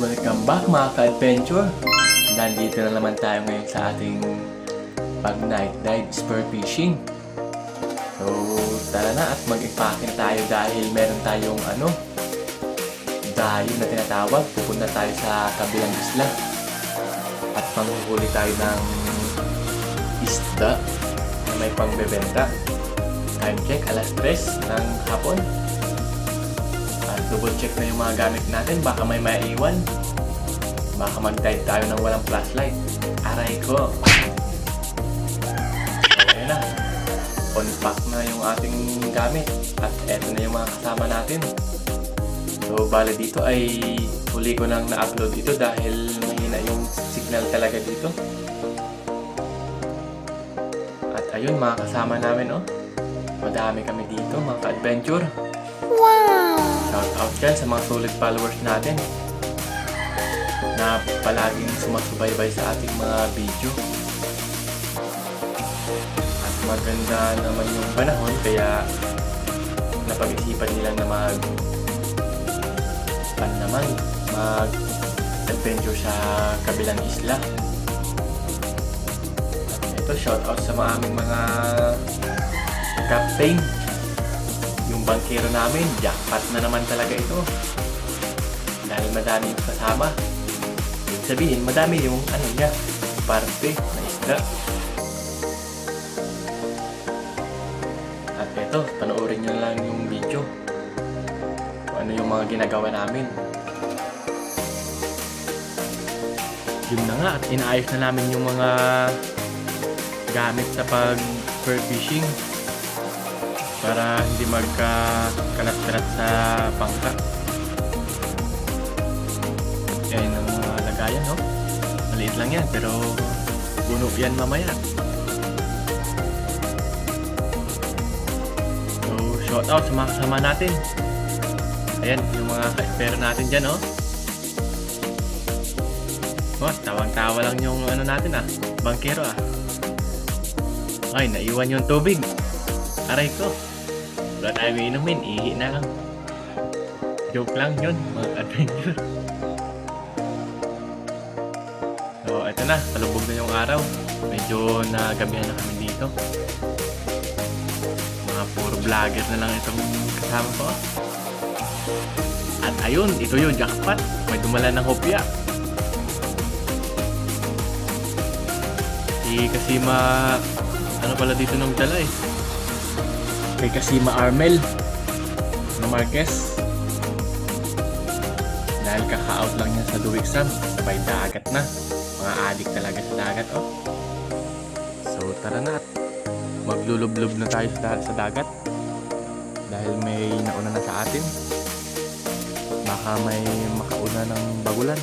welcome back mga ka-adventure. Nandito na naman tayo ngayon sa ating pag-night dive spear fishing. So tara na at mag-ipake tayo dahil meron tayong dayo na tinatawag. Pupunta tayo sa kabilang isla at manghuhuli tayo ng isda na may pangbebenta. Time check, alas 3 ng hapon. Double check na yung mga gamit natin, baka may maiiwan. Baka mag-dive tayo ng walang flashlight. Aray ko. Okay na. On pack na yung ating gamit. At eto na yung mga kasama natin. So bale dito ay huli ko nang na-upload ito dahil mahina yung signal talaga dito. At ayun, mga kasama namin madami kami dito, mga ka-adventure. Shout out dyan sa mga solid followers natin na palaging sumasubaybay sa ating mga video. At maganda naman yung panahon kaya napag-isipan nila na mag-adventure sa kabilang isla. At ito, shout out sa aming mga captain. Yung bangkero namin, jackpot na naman talaga ito. Dahil madami yung kasama. Ibig sabihin, madami yung parte na isda. At ito, panoorin nyo lang yung video. Kung ano yung mga ginagawa namin. Yun na nga, at inaayos na namin yung mga gamit sa pag-spear fishing. Para hindi magkakalat-kalat sa bangka. Yan ang mga lagayan, maliit lang yan, pero puno yan mamaya. So, shout out sa mga kasama natin. Ayan, yung mga ka-espero natin dyan, tawang-tawa lang yung natin, bangkero, Ay, naiwan yung tubig. Aray ko. Wala tayo inumin, ihi na lang. Joke lang yun, mga adventure. So, ito na, palubog na yung araw. Medyo nagabihan na kami dito. Mga puro vlogger na lang itong kasama ko. At ayun, ito yung jackpot. May dumala ng hopya. Kasi pala dito nung dala kay Kasima Armel na Marquez. Dahil kaka-out lang niya sa do exam, sabay dagat na. Mga adik talaga sa dagat, So tara na at maglulublob na tayo sa dagat. Dahil may nauna na sa atin. Baka may makauna ng bagulan.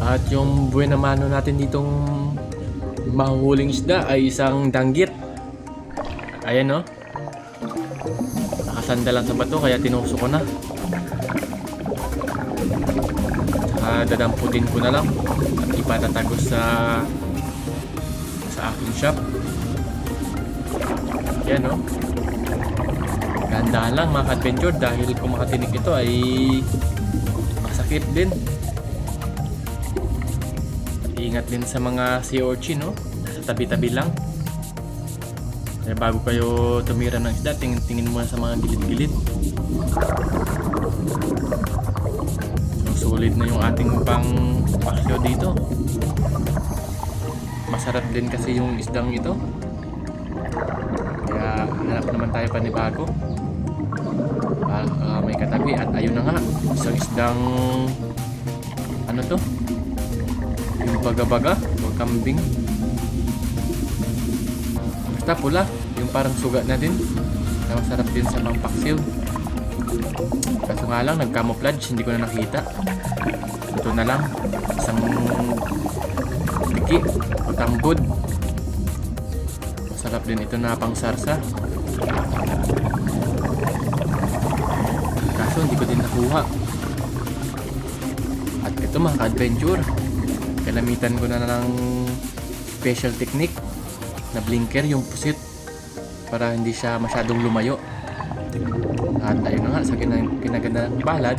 At yung buwan na mano natin ditong mahuhuling isda ay isang danggit. Ayan nakasanda lang sa bato kaya tinusok ko na. Saka dadamputin ko na lang at ipatatagos sa aking shop. Ayan Ganda lang mga adventure dahil kung makatinik ito ay masakit din. Ingat din sa mga sea urchin, sa tabi-tabi lang. Kaya bago kayo tumira ng isda, tingin muna sa mga gilid-gilid. So, sulit na yung ating pang-pakyo dito. Masarap din kasi yung isdang ito. Kaya hanap naman tayo panibago. May katabi at ayun na nga, isang isdang yung baga-baga o kambing. Basta pula, yung parang suga na din na masarap din sa pampaksiw. Kaso nga lang, nag-camouflage, hindi ko na nakita. Ito na lang, isang tiki o tambod. Masarap din ito na pang sarsa. Kaso hindi ko din nakuha. At ito mga ka-adventure, Kalamitan ko na ng special technique na blinker, yung pusit. para hindi siya masyadong lumayo. At ayun na nga, sa kinaganda ng palad,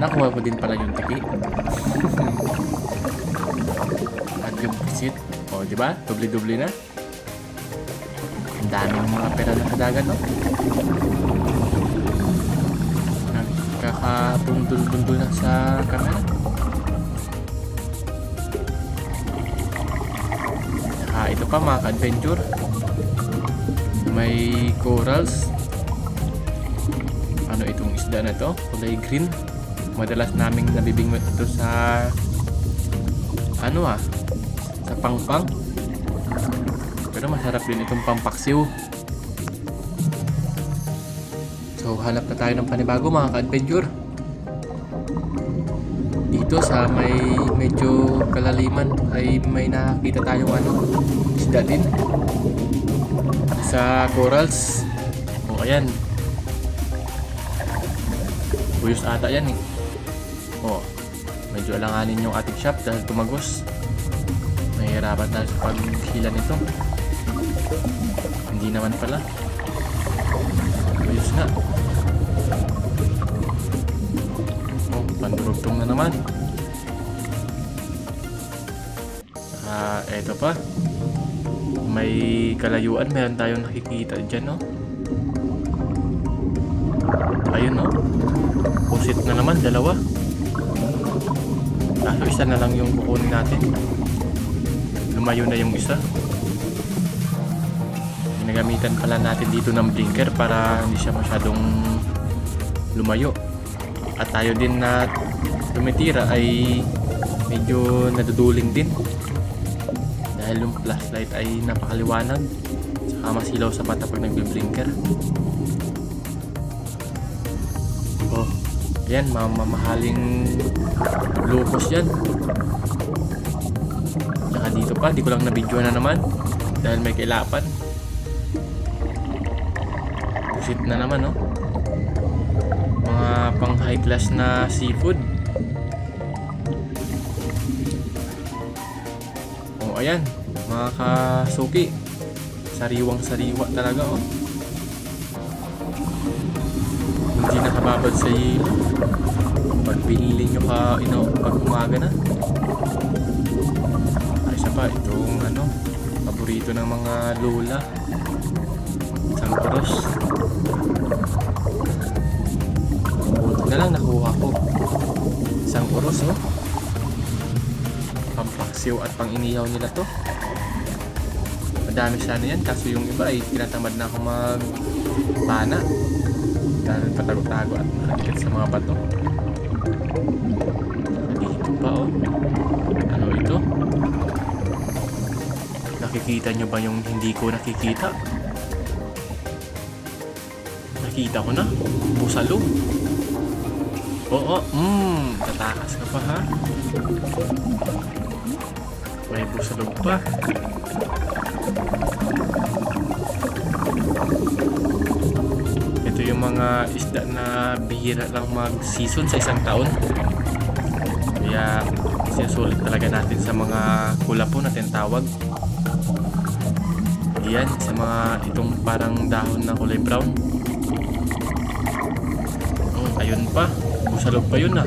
nakuha ko din pala yung taki. At yung pisit, o diba? Dubli-dubli na. Ang daming mga pera na sa dagat, no? Nagkakabundol-bundol na sa camera. Ito pa mga ka-adventure, may corals. Ano itong isda na to? Kulay green. Madalas naming nabibingwit ito sa sa pangpang. Pero masarap din itong pampaksiw. So hanap na tayo ng panibago mga ka-adventure. Dito sa may medyo kalaliman ay may nakakita tayong isda din sa corals. O ayan, buyos ata yan eh. O medyo alanganin yung ating shop dahil tumagos. Mahihirapan tayo sa paghila nito. Hindi naman pala, buyos nga. Pandurugtong na naman. Eto pa, may kalayuan, meron tayong nakikita dyan, no? Ayun, no? Pusit na naman, dalawa. Kaso isa na lang yung kukunin natin. Lumayo na yung isa. Ginagamitan pala natin dito ng blinker para hindi siya masyadong lumayo. At tayo din na tumitira ay medyo naduduling din dahil yung flashlight ay napakaliwanag, saka masilaw sa mata pag nagbe-blinker. Oh, yan, mamahaling locos yan. Saka dito pa, di ko lang na-videoan na naman dahil may kailapan. Pusit na naman, no? Mga pang high class na seafood. O ayan, mga kasuki, sariwang sariwa talaga, oh. Hindi nakababad sa hilo pag pinili nyo pag umaga na. Ay, isa pa itong paborito ng mga lola, sangkuros. Na lang nakuha ko isang oros, oh. Pampaksiw at pang-inihaw nila to. Madami sana yan, kaso yung iba ay tinatamad na ako magpana dahil patago-tago at nakadikit sa mga bato. Dito pa, oh. Ano ito? Nakikita nyo ba yung hindi ko nakikita? Nakita ko na, busalo. Oo, tatakas ka pa, ha? May busalog pa. Ito yung mga isda na bihira lang mag-season sa isang taon. Kaya sinusulit talaga natin sa mga kulapo na tinatawag. Yan, sa mga itong parang dahon na kulay brown. Ayun pa, busalog pa yun, ah.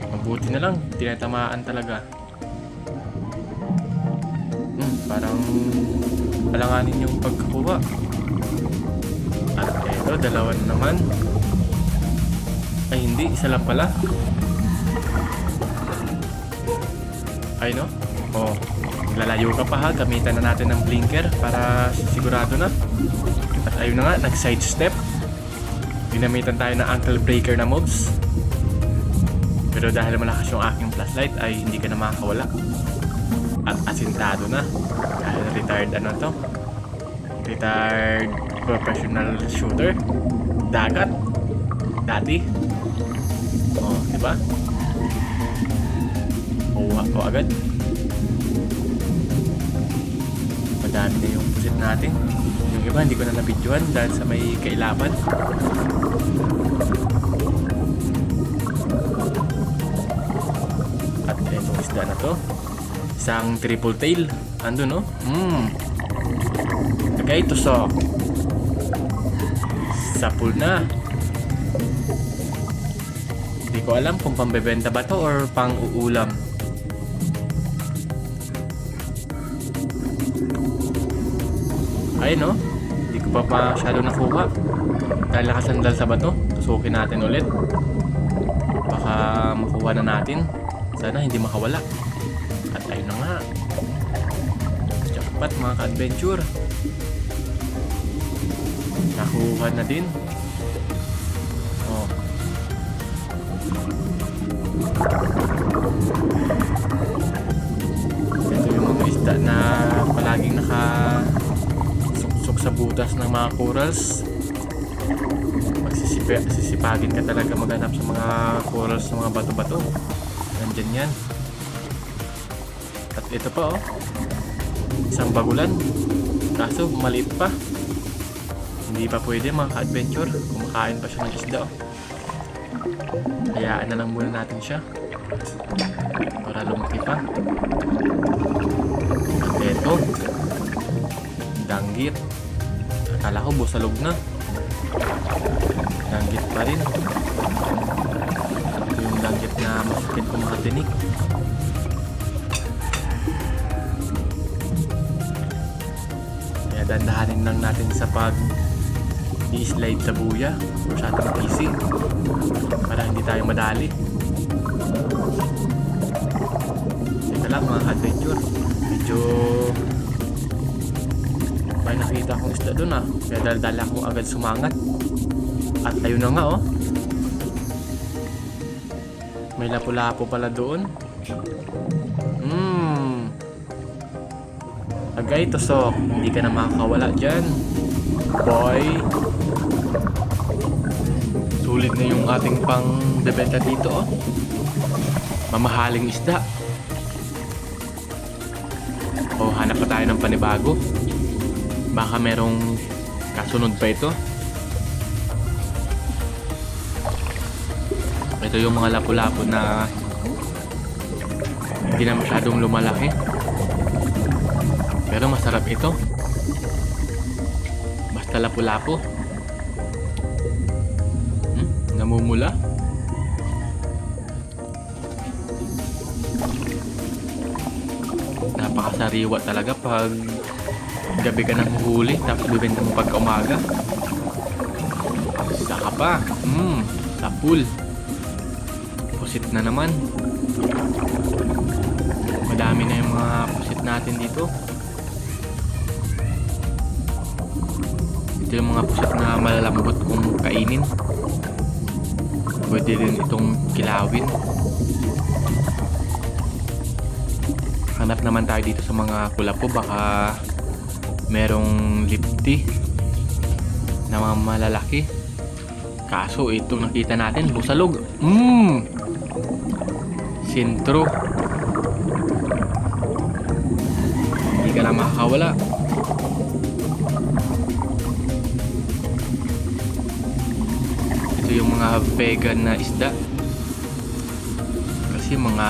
Mabuti na lang, tinatamaan talaga. Parang alanganin yung pagkakuha. At eto, dalawa na naman. Ay hindi, isa lang pala. Ay no? Oh, lalayo ka pa, ha. Gamitan na natin ng blinker para sigurado na. At ayun na nga, nag-sidestep. Ginamitan tayo ng ankle breaker na moves. Pero dahil malakas yung aking flashlight ay hindi ka na makakawala. At asintado na. Dahil retired retired professional shooter. Dagat. Dati. Oh, diba? Kuha ko agad. Madami na yung pusit natin. Yung iba hindi ko na nabidyohan dahil sa may kailaban. At etong isda na to, isang triple tail. Ando, no? Agay tusok. Sapul na. Hindi ko alam kung pambebenta ba to or pang uulam. Ay no, hindi ko pa masyado nakuha. Dahil nakasandal sa bato, tusukin natin ulit. Baka makuha na natin. Sana hindi makawala. At ayun na nga. Jackpot mga ka-adventure. Nakuha na din. Oh. Ito yung mga isda na palaging nakasuksok sa butas ng mga corals. Sisipagin ka talaga maghanap sa mga corals sa mga bato-bato. Nandyan yan. At ito pa oh. Isang bagulan. Kaso maliit pa. Hindi pa pwede mga ka-adventure. Kumakain pa siya ng isda oh. Hayaan na lang muna natin siya para lumaki pa. At eto, danggit. Akala ko busalog na. Danggit pa rin. Ito yung danggit na masakit kung makatinik. Kaya dandahanin lang natin sa i-slide sa buya o sa ating PC para hindi tayo madali. Ito lang mga adventure. Medyo may nakita akong isda dun ah. Kaya dala akong agad sumangat. At ayun na nga oh. May lapu-lapu pala doon. Agay tusok. Hindi ka na makakawala dyan, boy. Sulit na yung ating pang bebenta dito oh. Mamahaling isda. O hanap pa tayo ng panibago. Baka merong kasunod pa ito. Ito yung mga lapu-lapu na hindi na masyadong lumalaki. Pero masarap ito. Basta lapu-lapu. Namumula. Napakasariwa talaga pag gabi ka nang huhuli tapos bibenta mo pagka umaga. Saka pa. Sapul. Pusit na naman. Madami na yung mga pusit natin dito. Ito yung mga pusit na malalambot kung kainin. Pwede rin itong kilawin. Hanap naman tayo dito sa mga kulapo. Baka merong lipti na mga malalaki. Kaso itong nakita natin busalog. Sintro. Hindi ka na makakawala. Ito yung mga vegan na isda. Kasi mga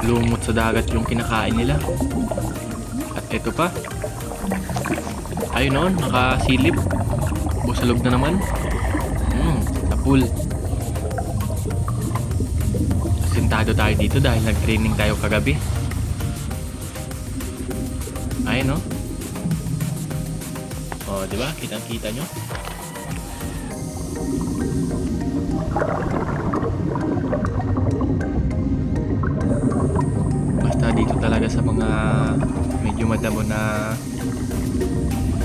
lumot sa dagat yung kinakain nila. At ito pa. Ayun on, nakasilip. Busalog na naman. Sapul. Sintado tayo dito dahil nag-training tayo kagabi. Ayun no. Oh, di ba? Kitang-kita nyo. Basta dito talaga sa mga medyo madamo na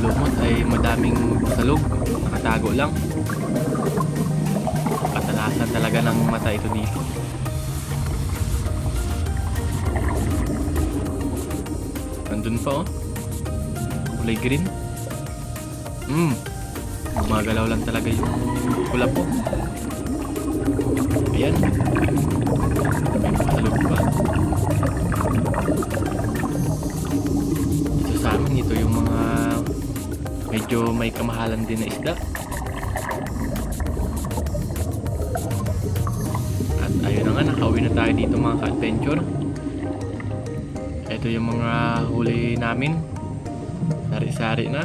lumot ay madaming busalog. Nakatago lang. Katalasan talaga ng mata ito dito. Nandun pa oh. Kulay green. Gumagalaw lang talaga yung kulapo. Ayan. May busalog pa. Ito sa amin, ito yung mga medyo may kamahalan din na isda. At ayun na nga, nakauwi na tayo dito mga ka-adventure. Ito yung mga huli namin Sari-sari na.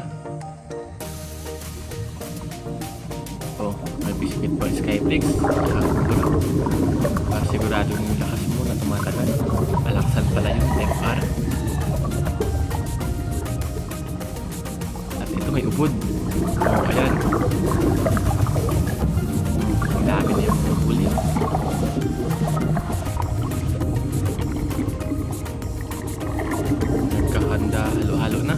Oh, may biscuit pa Skyflix. Para sigurado yung lakas mo na tumatagal. Alaksan pala yung tempar. At ito may ubod. Oh, ayan. Ang dami na yung huli. Nagkahanda, halo-halo na.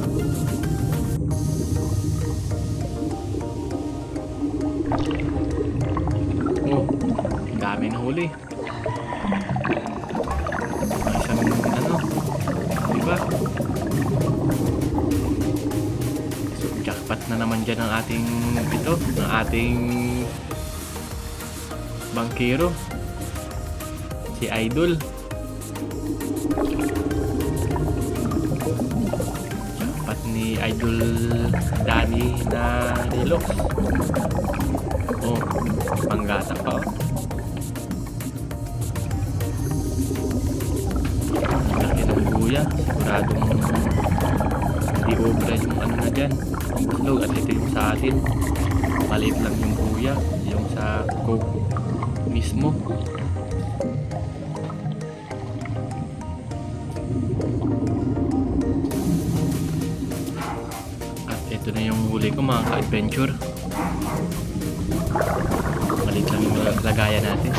Oh, ang dami na huli. May isang diba? So, jackpot na naman dyan ang ating bangkero. Si Idol. Jackpot ni Idol Danny na Relox. Oh, panggata pa oh. Laki ng buya. Siguradong hindi obra yung ano na dyan. Ang buslog. At ito yung sa atin. Maliit lang yung buya. Yung sa Coke mismo. At ito na yung huli ko mga ka-adventure. Maliit lang yung lagayan natin.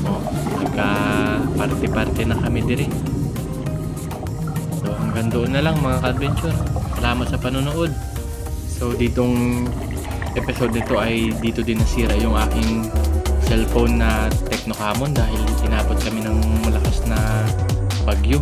Oh, nagka-party-party na kami diri. So hanggang doon na lang mga ka-adventure. Salamat sa panonood. So ditong episode nito ay dito din nasira yung aking cellphone na Tecno Camon dahil inabot kami ng malakas na bagyo.